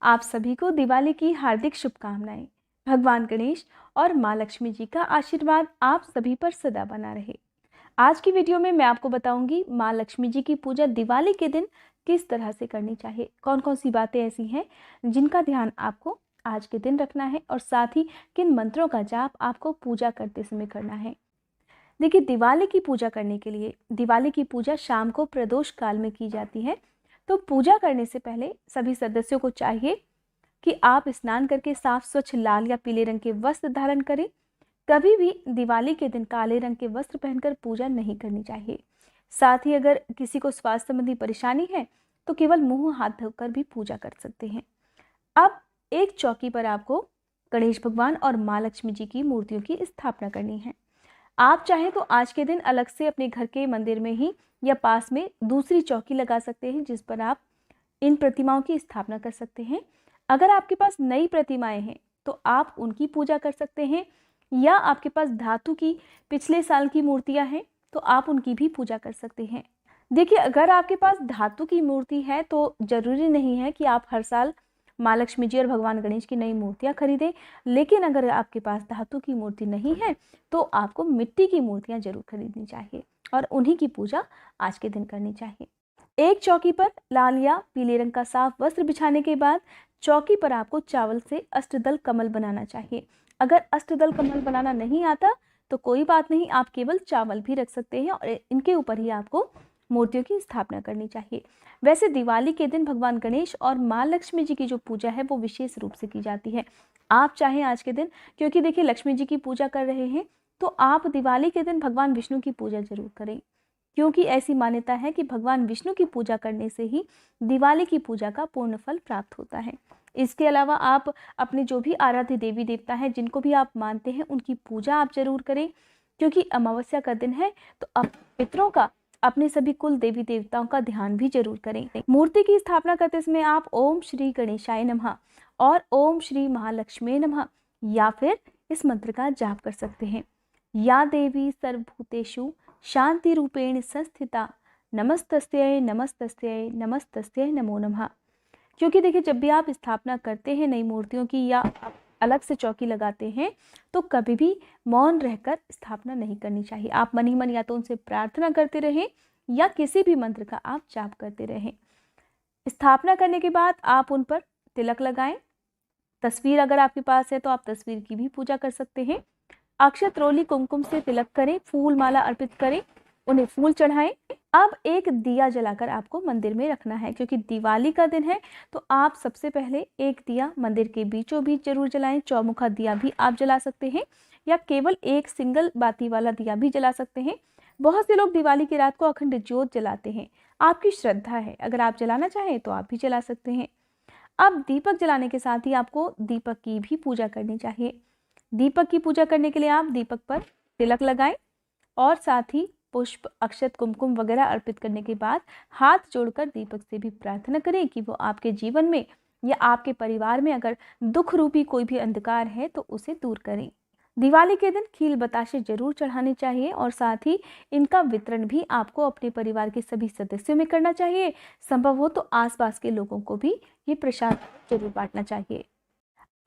आप सभी को दिवाली की हार्दिक शुभकामनाएं। भगवान गणेश और माँ लक्ष्मी जी का आशीर्वाद आप सभी पर सदा बना रहे। आज की वीडियो में मैं आपको बताऊंगी माँ लक्ष्मी जी की पूजा दिवाली के दिन किस तरह से करनी चाहिए, कौन कौन सी बातें ऐसी हैं जिनका ध्यान आपको आज के दिन रखना है और साथ ही किन मंत्रों का जाप आपको पूजा करते समय करना है। देखिए, दिवाली की पूजा करने के लिए दिवाली की पूजा शाम को प्रदोष काल में की जाती है। तो पूजा करने से पहले सभी सदस्यों को चाहिए कि आप स्नान करके साफ स्वच्छ लाल या पीले रंग के वस्त्र धारण करें। कभी भी दिवाली के दिन काले रंग के वस्त्र पहनकर पूजा नहीं करनी चाहिए। साथ ही अगर किसी को स्वास्थ्य संबंधी परेशानी है तो केवल मुंह हाथ धोकर भी पूजा कर सकते हैं। अब एक चौकी पर आपको गणेश भगवान और माँ लक्ष्मी जी की मूर्तियों की स्थापना करनी है। आप चाहें तो आज के दिन अलग से अपने घर के मंदिर में ही या पास में दूसरी चौकी लगा सकते हैं जिस पर आप इन प्रतिमाओं की स्थापना कर सकते हैं। अगर आपके पास नई प्रतिमाएं हैं तो आप उनकी पूजा कर सकते हैं, या आपके पास धातु की पिछले साल की मूर्तियां हैं तो आप उनकी भी पूजा कर सकते हैं। देखिए, अगर आपके पास धातु की मूर्ति है तो जरूरी नहीं है कि आप हर साल माँ लक्ष्मी जी और भगवान गणेश की नई मूर्तियां खरीदें, लेकिन अगर आपके पास धातु की मूर्ति नहीं है तो आपको मिट्टी की मूर्तियां जरूर खरीदनी चाहिए और उन्हीं की पूजा आज के दिन करनी चाहिए। एक चौकी पर लाल या पीले रंग का साफ वस्त्र बिछाने के बाद चौकी पर आपको चावल से अष्टदल कमल बनाना चाहिए। अगर अष्टदल कमल बनाना नहीं आता तो कोई बात नहीं, आप केवल चावल भी रख सकते हैं और इनके ऊपर ही आपको मूर्तियों की स्थापना करनी चाहिए। वैसे दिवाली के दिन भगवान गणेश और माँ लक्ष्मी जी की जो पूजा है वो विशेष रूप से की जाती है। आप चाहें आज के दिन, क्योंकि देखिए लक्ष्मी जी की पूजा कर रहे हैं, तो आप दिवाली के दिन भगवान विष्णु की पूजा जरूर करें, क्योंकि ऐसी मान्यता है कि भगवान विष्णु की पूजा करने से ही दिवाली की पूजा का पूर्ण फल प्राप्त होता है। इसके अलावा आप अपने जो भी आराध्य देवी देवता हैं, जिनको भी आप मानते हैं, उनकी पूजा आप जरूर करें, क्योंकि अमावस्या का दिन है तो आप पितरों का, अपने सभी कुल देवी देवताओं का ध्यान भी जरूर करें। मूर्ति की स्थापना करते समय आप ओम श्री गणेशाय नमः और ओम श्री महालक्ष्मी नमः या फिर इस मंत्र का जाप कर सकते हैं। या देवी सर्वभूतेषु शांति रूपेण संस्थिता नमस्तस्यै नमस्तस्यै नमस्तस्यै नमो नमः। क्योंकि देखिए, जब भी आप स्थापना करते हैं नई मूर्तियों की या आप अलग से चौकी लगाते हैं तो कभी भी मौन रहकर स्थापना नहीं करनी चाहिए। आप मन ही मन या तो उनसे प्रार्थना करते रहें या किसी भी मंत्र का आप जाप करते रहें। स्थापना करने के बाद आप उन पर तिलक लगाएं। तस्वीर अगर आपके पास है तो आप तस्वीर की भी पूजा कर सकते हैं। अक्षत रोली कुमकुम से तिलक करें, फूल माला अर्पित करें, उन्हें फूल चढ़ाएं। अब एक दिया जलाकर आपको मंदिर में रखना है, क्योंकि दिवाली का दिन है तो आप सबसे पहले एक दिया मंदिर के बीचों बीच जरूर जलाएं। चौमुखा दिया भी आप जला सकते हैं या केवल एक सिंगल बाती वाला दिया भी जला सकते हैं। बहुत से लोग दिवाली की रात को अखंड ज्योत जलाते हैं, आपकी श्रद्धा है, अगर आप जलाना चाहें तो आप भी जला सकते हैं। अब दीपक जलाने के साथ ही आपको दीपक की भी पूजा करनी चाहिए। दीपक की पूजा करने के लिए आप दीपक पर तिलक लगाएं और साथ ही पुष्प, अक्षत, कुमकुम वगैरह अर्पित करने के बाद हाथ जोड़कर दीपक से भी प्रार्थना करें कि वो आपके जीवन में या आपके परिवार में अगर दुख रूपी कोई भी अंधकार है तो उसे दूर करें। दिवाली के दिन खील बताशे जरूर चढ़ाने चाहिए और साथ ही इनका वितरण भी आपको अपने परिवार के सभी सदस्यों में करना चाहिए। संभव हो तो आसपास के लोगों को भी ये प्रसाद जरूर बांटना चाहिए।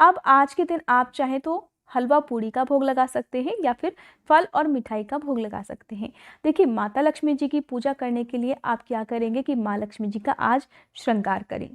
अब आज के दिन आप चाहें तो हलवा पूड़ी का भोग लगा सकते हैं या फिर फल और मिठाई का भोग लगा सकते हैं। देखिए, माता लक्ष्मी जी की पूजा करने के लिए आप क्या करेंगे कि माँ लक्ष्मी जी का आज श्रृंगार करें।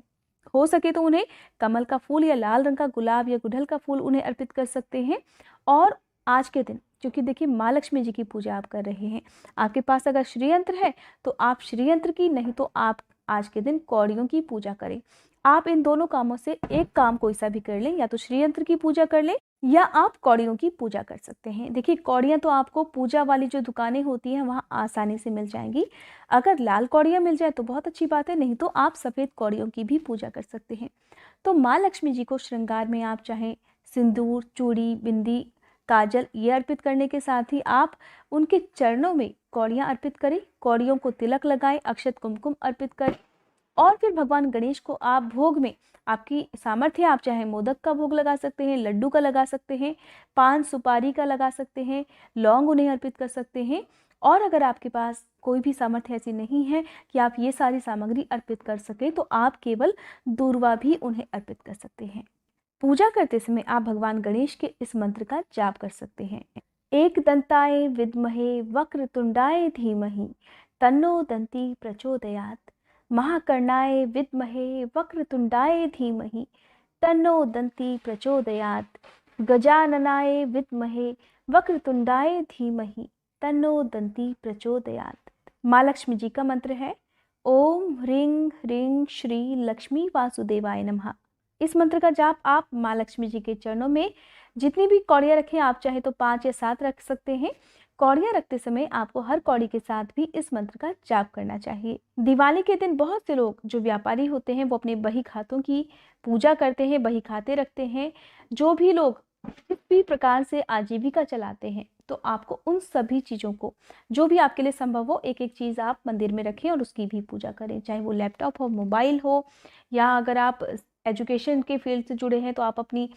हो सके तो उन्हें कमल का फूल या लाल रंग का गुलाब या गुड़हल का फूल उन्हें अर्पित कर सकते हैं। और आज के दिन, क्योंकि देखिए माँ लक्ष्मी जी की पूजा आप कर रहे हैं, आपके पास अगर श्रीयंत्र है तो आप श्रीयंत्र की, नहीं तो आप आज के दिन कौड़ियों की पूजा करें। आप इन दोनों कामों से एक काम कोई सा भी कर लें, या तो श्रीयंत्र की पूजा कर लें या आप कौड़ियों की पूजा कर सकते हैं। देखिए, कौड़ियाँ तो आपको पूजा वाली जो दुकानें होती हैं वहाँ आसानी से मिल जाएंगी। अगर लाल कौड़ियाँ मिल जाए तो बहुत अच्छी बात है, नहीं तो आप सफ़ेद कौड़ियों की भी पूजा कर सकते हैं। तो माँ लक्ष्मी जी को श्रृंगार में आप चाहें सिंदूर, चूड़ी, बिंदी, काजल ये अर्पित करने के साथ ही आप उनके चरणों में कौड़ियाँ अर्पित करें, कौड़ियों को तिलक लगाएं, अक्षत कुमकुम अर्पित करें और फिर भगवान गणेश को आप भोग में, आपकी सामर्थ्य, आप चाहे मोदक का भोग लगा सकते हैं, लड्डू का लगा सकते हैं, पान सुपारी का लगा सकते हैं, लौंग उन्हें अर्पित कर सकते हैं और अगर आपके पास कोई भी सामर्थ्य ऐसी नहीं है कि आप ये सारी सामग्री अर्पित कर सकें, तो आप केवल दूर्वा भी उन्हें अर्पित कर सकते हैं। पूजा करते समय आप भगवान गणेश के इस मंत्र का जाप कर सकते हैं। एक दंताय विद्महे वक्रतुंडाय धीमहि तन्नो दंती प्रचोदयात। महाकर्णाय विद्महे वक्रतुंडाय धीमहि तन्नो दंती प्रचोदयात। गजाननाय विद्महे वक्रतुंडाय धीमहि तन्नो दंती प्रचोदयात। माँ लक्ष्मी जी का मंत्र है ओम ह्रीं ह्रीं श्री लक्ष्मी वासुदेवाय नमः। इस मंत्र का जाप आप माँ लक्ष्मी जी के चरणों में जितनी भी कौड़ियाँ रखें, आप चाहे तो 5 या 7 रख सकते हैं। कौड़ियाँ रखते समय आपको हर कौड़ी के साथ भी इस मंत्र का जाप करना चाहिए। दिवाली के दिन बहुत से लोग जो व्यापारी होते हैं वो अपने बही खातों की पूजा करते हैं, बही खाते रखते हैं। जो भी लोग किस भी प्रकार से आजीविका चलाते हैं, तो आपको उन सभी चीज़ों को, जो भी आपके लिए संभव हो, एक एक चीज़ आप मंदिर में रखें और उसकी भी पूजा करें। चाहे वो लैपटॉप हो, मोबाइल हो, या अगर आप एजुकेशन के फील्ड से जुड़े हैं तो आप अपनी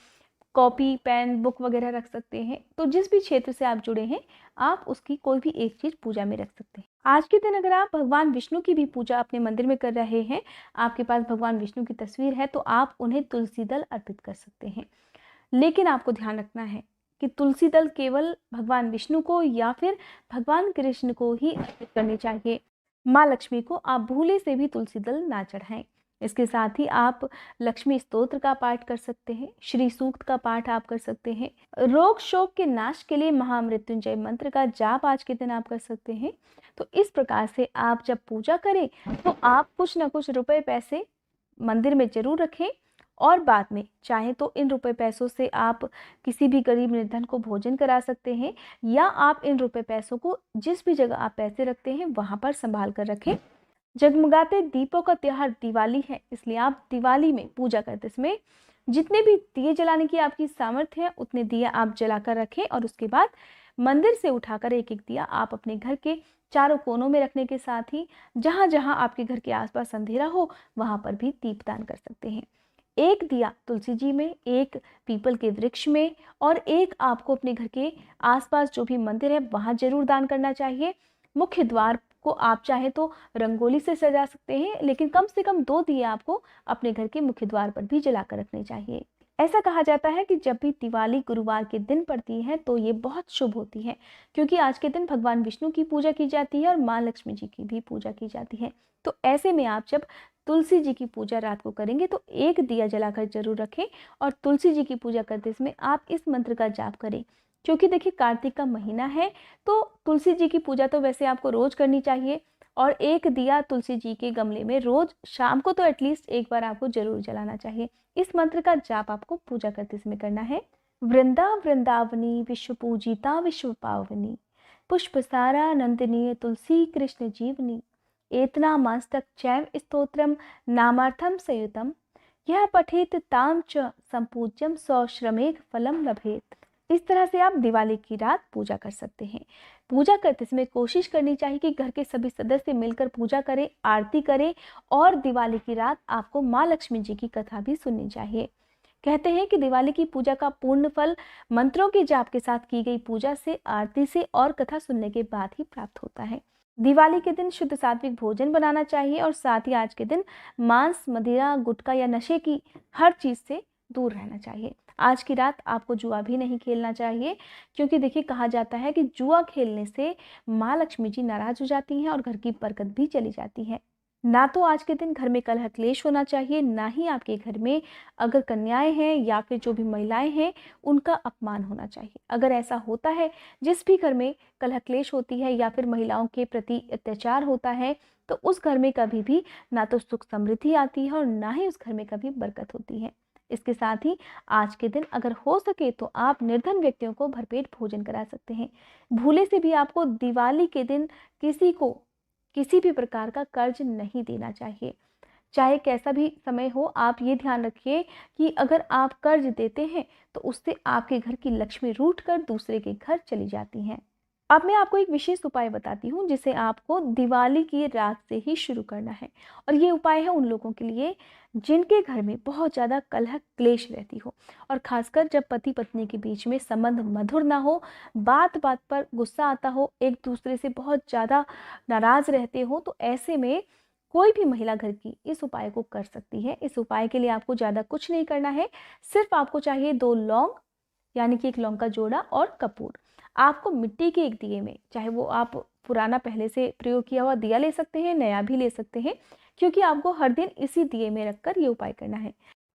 कॉपी, पेन, बुक वगैरह रख सकते हैं। तो जिस भी क्षेत्र से आप जुड़े हैं, आप उसकी कोई भी एक चीज़ पूजा में रख सकते हैं। आज के दिन अगर आप भगवान विष्णु की भी पूजा अपने मंदिर में कर रहे हैं, आपके पास भगवान विष्णु की तस्वीर है, तो आप उन्हें तुलसी दल अर्पित कर सकते हैं। लेकिन आपको ध्यान रखना है कि तुलसी दल केवल भगवान विष्णु को या फिर भगवान कृष्ण को ही अर्पित करनी चाहिए। माँ लक्ष्मी को आप भूले से भी तुलसी दल ना चढ़ाएं। इसके साथ ही आप लक्ष्मी स्तोत्र का पाठ कर सकते हैं, श्री सूक्त का पाठ आप कर सकते हैं। रोग शोक के नाश के लिए महामृत्युंजय मंत्र का जाप आज के दिन आप कर सकते हैं। तो इस प्रकार से आप जब पूजा करें तो आप कुछ ना कुछ रुपए पैसे मंदिर में जरूर रखें, और बाद में चाहे तो इन रुपए पैसों से आप किसी भी गरीब निर्धन को भोजन करा सकते हैं, या आप इन रुपए पैसों को जिस भी जगह आप पैसे रखते हैं वहां पर संभाल कर रखें। जगमगाते दीपों का त्योहार दिवाली है, इसलिए आप दिवाली में पूजा करते समय जितने भी दिए जलाने की आपकी सामर्थ्य है उतने दिए आप जलाकर रखें, और उसके बाद मंदिर से उठाकर एक एक दिया आप अपने घर के चारों कोनों में रखने के साथ ही जहाँ जहाँ आपके घर के आसपास अंधेरा हो वहाँ पर भी दीपदान कर सकते हैं। एक दिया तुलसी जी में, एक पीपल के वृक्ष में, और एक आपको अपने घर के आसपास जो भी मंदिर है वहाँ जरूर दान करना चाहिए। मुख्य द्वार को आप चाहे तो रंगोली से सजा सकते हैं, लेकिन कम से कम 2 दिए आपको अपने घर के मुख्य द्वार पर भी जलाकर रखने चाहिए। ऐसा कहा जाता है कि जब भी दिवाली गुरुवार के दिन पड़ती है तो ये बहुत शुभ होती है, क्योंकि आज के दिन भगवान विष्णु की पूजा की जाती है और माँ लक्ष्मी जी की भी पूजा की जाती है। तो ऐसे में आप जब तुलसी जी की पूजा रात को करेंगे तो एक दिया जलाकर जरूर रखें, और तुलसी जी की पूजा करते समय आप इस मंत्र का जाप करें। क्योंकि देखिए कार्तिक का महीना है, तो तुलसी जी की पूजा तो वैसे आपको रोज करनी चाहिए, और एक दिया तुलसी जी के गमले में रोज शाम को तो एटलीस्ट एक बार आपको जरूर जलाना चाहिए। इस मंत्र का जाप आपको पूजा करते समय करना है। वृंदा वृंदावनी विश्व पूजिता विश्व पावनी, पुष्प सारा नंदिनी तुलसी कृष्ण जीवनी, एतना मस्तक चैव स्तोत्रम नामार्थम संयुतम, यह पठेत ताम च संपूज्यम सौश्रमेघ फलम लभेत। इस तरह से आप दिवाली की रात पूजा कर सकते हैं। पूजा करते समय कोशिश करनी चाहिए कि घर के सभी सदस्य मिलकर पूजा करें, आरती करें, और दिवाली की रात आपको माँ लक्ष्मी जी की कथा भी सुननी चाहिए। कहते हैं कि दिवाली की पूजा का पूर्ण फल मंत्रों के जाप के साथ की गई पूजा से, आरती से और कथा सुनने के बाद ही प्राप्त होता है। दिवाली के दिन शुद्ध सात्विक भोजन बनाना चाहिए, और साथ ही आज के दिन मांस, मदिरा, गुटखा या नशे की हर चीज़ से दूर रहना चाहिए। आज की रात आपको जुआ भी नहीं खेलना चाहिए, क्योंकि देखिए कहा जाता है कि जुआ खेलने से माँ लक्ष्मी जी नाराज हो जाती हैं और घर की बरकत भी चली जाती है। ना तो आज के दिन घर में कलह क्लेश होना चाहिए, ना ही आपके घर में अगर कन्याएं हैं या फिर जो भी महिलाएं हैं उनका अपमान होना चाहिए। अगर ऐसा होता है, जिस भी घर में कलह क्लेश होती है या फिर महिलाओं के प्रति अत्याचार होता है, तो उस घर में कभी भी ना तो सुख समृद्धि आती है और ना ही उस घर में कभी बरकत होती है। इसके साथ ही आज के दिन अगर हो सके तो आप निर्धन व्यक्तियों को भरपेट भोजन करा सकते हैं। भूले से भी आपको दिवाली के दिन किसी को किसी भी प्रकार का कर्ज नहीं देना चाहिए। चाहे कैसा भी समय हो, आप ये ध्यान रखिए कि अगर आप कर्ज देते हैं तो उससे आपके घर की लक्ष्मी रूठ कर दूसरे के घर चली जाती हैं। अब मैं आपको एक विशेष उपाय बताती हूँ जिसे आपको दिवाली की रात से ही शुरू करना है। और ये उपाय है उन लोगों के लिए जिनके घर में बहुत ज़्यादा कलह क्लेश रहती हो, और ख़ासकर जब पति पत्नी के बीच में संबंध मधुर ना हो, बात बात पर गुस्सा आता हो, एक दूसरे से बहुत ज़्यादा नाराज़ रहते हो, तो ऐसे में कोई भी महिला घर की इस उपाय को कर सकती है। इस उपाय के लिए आपको ज़्यादा कुछ नहीं करना है, सिर्फ आपको चाहिए 2 लौंग, यानी कि 1 लौंग का जोड़ा, और कपूर। आपको मिट्टी के एक दिए में, चाहे वो आप पुराना पहले से प्रयोग किया हुआ दिया ले सकते हैं, नया भी ले सकते हैं, क्योंकि आपको हर दिन इसी दिए में रखकर ये उपाय करना है।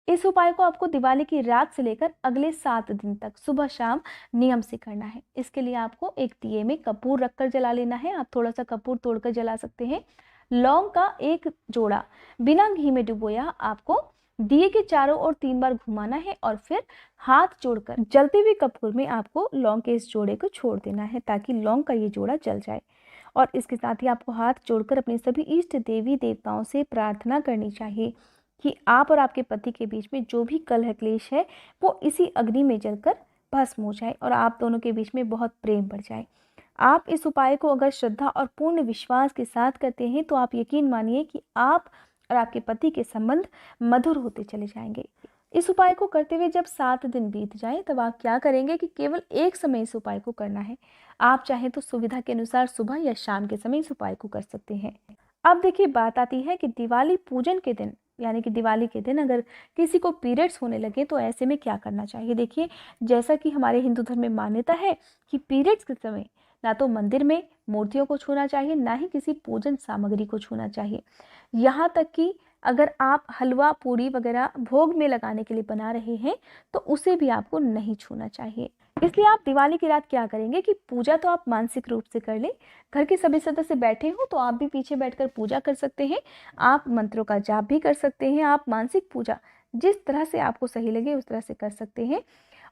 इस उपाय को आपको दिवाली की रात से लेकर अगले 7 दिन तक सुबह शाम नियम से करना है। इसके लिए आपको एक दिए में कपूर रखकर जला लेना है। आप थोड़ा सा कपूर तोड़कर जला सकते हैं। लौंग का 1 जोड़ा बिना घी में डुबोया आपको दिए के चारों ओर 3 बार घुमाना है, और फिर हाथ जोड़कर जलते हुए कपूर में आपको लौंग के इस जोड़े को छोड़ देना है, ताकि लौंग का ये जोड़ा जल जाए। और इसके साथ ही आपको हाथ जोड़कर अपने सभी इष्ट देवी देवताओं से प्रार्थना करनी चाहिए कि आप और आपके पति के बीच में जो भी कलह क्लेश है वो इसी अग्नि में जलकर भस्म हो जाए, और आप दोनों के बीच में बहुत प्रेम बढ़ जाए। आप इस उपाय को अगर श्रद्धा और पूर्ण विश्वास के साथ करते हैं तो आप यकीन मानिए कि आप और आपके पति के संबंध मधुर होते चले जाएंगे। इस उपाय को करते हुए जब 7 दिन बीत जाएं, तब आप क्या करेंगे कि केवल एक समय इस उपाय को करना है। आप चाहें तो सुविधा के अनुसार सुबह या शाम के समय इस उपाय को कर सकते हैं। अब देखिए, बात आती है कि दिवाली पूजन के दिन, यानी कि दिवाली के दिन अगर किसी को पीरियड्स होने लगे तो ऐसे में क्या करना चाहिए। देखिए, जैसा कि हमारे हिंदू धर्म में मान्यता है कि पीरियड्स के समय ना तो मंदिर में मूर्तियों को छूना चाहिए, ना ही किसी पूजन सामग्री को छूना चाहिए। यहाँ तक कि अगर आप हलवा पूरी वगैरह भोग में लगाने के लिए बना रहे हैं तो उसे भी आपको नहीं छूना चाहिए। इसलिए आप दिवाली की रात क्या करेंगे कि पूजा तो आप मानसिक रूप से कर लें। घर के सभी सदस्य बैठे हो तो आप भी पीछे बैठकर पूजा कर सकते हैं। आप मंत्रों का जाप भी कर सकते हैं। आप मानसिक पूजा जिस तरह से आपको सही लगे उस तरह से कर सकते हैं।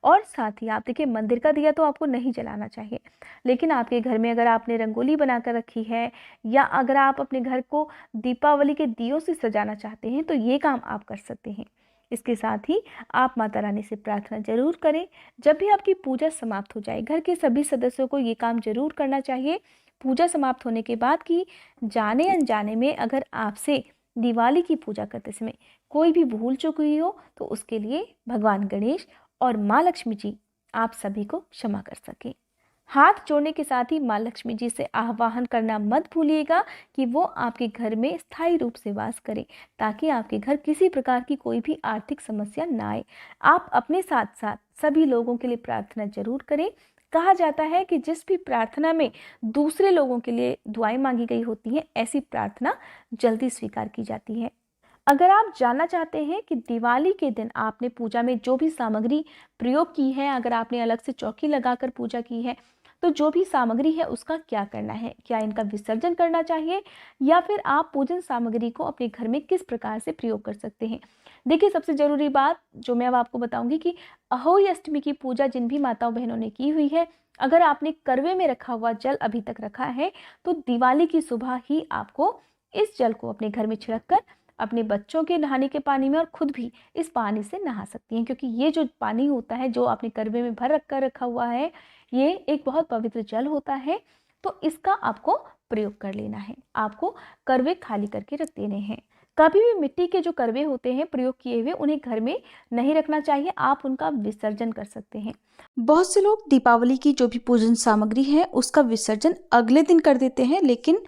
और साथ ही आप देखिए, मंदिर का दिया तो आपको नहीं जलाना चाहिए, लेकिन आपके घर में अगर आपने रंगोली बनाकर रखी है, या अगर आप अपने घर को दीपावली के दियों से सजाना चाहते हैं तो ये काम आप कर सकते हैं। इसके साथ ही आप माता रानी से प्रार्थना जरूर करें। जब भी आपकी पूजा समाप्त हो जाए, घर के सभी सदस्यों को ये काम जरूर करना चाहिए पूजा समाप्त होने के बाद, कि जाने अनजाने में अगर आपसे दिवाली की पूजा करते समय कोई भी भूल चूक हुई हो तो उसके लिए भगवान गणेश और माँ लक्ष्मी जी आप सभी को क्षमा कर सकें। हाथ जोड़ने के साथ ही माँ लक्ष्मी जी से आह्वान करना मत भूलिएगा कि वो आपके घर में स्थायी रूप से वास करें, ताकि आपके घर किसी प्रकार की कोई भी आर्थिक समस्या ना आए। आप अपने साथ साथ सभी लोगों के लिए प्रार्थना जरूर करें। कहा जाता है कि जिस भी प्रार्थना में दूसरे लोगों के लिए दुआएं मांगी गई होती हैं, ऐसी प्रार्थना जल्दी स्वीकार की जाती है। अगर आप जानना चाहते हैं कि दिवाली के दिन आपने पूजा में जो भी सामग्री प्रयोग की है, अगर आपने अलग से चौकी लगाकर पूजा की है, तो जो भी सामग्री है उसका क्या करना है, क्या इनका विसर्जन करना चाहिए, या फिर आप पूजन सामग्री को अपने घर में किस प्रकार से प्रयोग कर सकते हैं। देखिए, सबसे जरूरी बात जो मैं अब आपको बताऊंगी कि अहोई अष्टमी की पूजा जिन भी माताओं बहनों ने की हुई है, अगर आपने करवे में रखा हुआ जल अभी तक रखा है तो दिवाली की सुबह ही आपको इस जल को अपने घर में छिड़क कर अपने बच्चों के नहाने के पानी में और खुद भी इस पानी से नहा सकती हैं, क्योंकि ये जो पानी होता है जो आपने करवे में भर रखा हुआ है, ये एक बहुत पवित्र जल होता है। तो इसका आपको प्रयोग कर लेना है। आपको करवे खाली करके रख देने हैं। कभी भी मिट्टी के जो करवे होते हैं प्रयोग किए हुए, उन्हें घर में नहीं रखना चाहिए। आप उनका विसर्जन कर सकते हैं। बहुत से लोग दीपावली की जो भी पूजन सामग्री है उसका विसर्जन अगले दिन कर देते हैं, लेकिन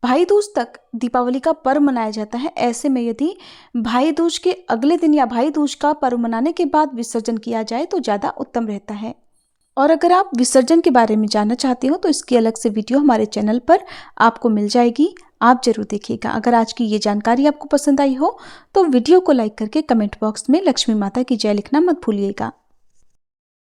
भाई दूज तक दीपावली का पर्व मनाया जाता है। ऐसे में यदि भाई दूज के अगले दिन या भाई दूज का पर्व मनाने के बाद विसर्जन किया जाए तो ज़्यादा उत्तम रहता है। और अगर आप विसर्जन के बारे में जानना चाहते हो तो इसकी अलग से वीडियो हमारे चैनल पर आपको मिल जाएगी, आप जरूर देखिएगा। अगर आज की ये जानकारी आपको पसंद आई हो तो वीडियो को लाइक करके कमेंट बॉक्स में लक्ष्मी माता की जय लिखना मत भूलिएगा।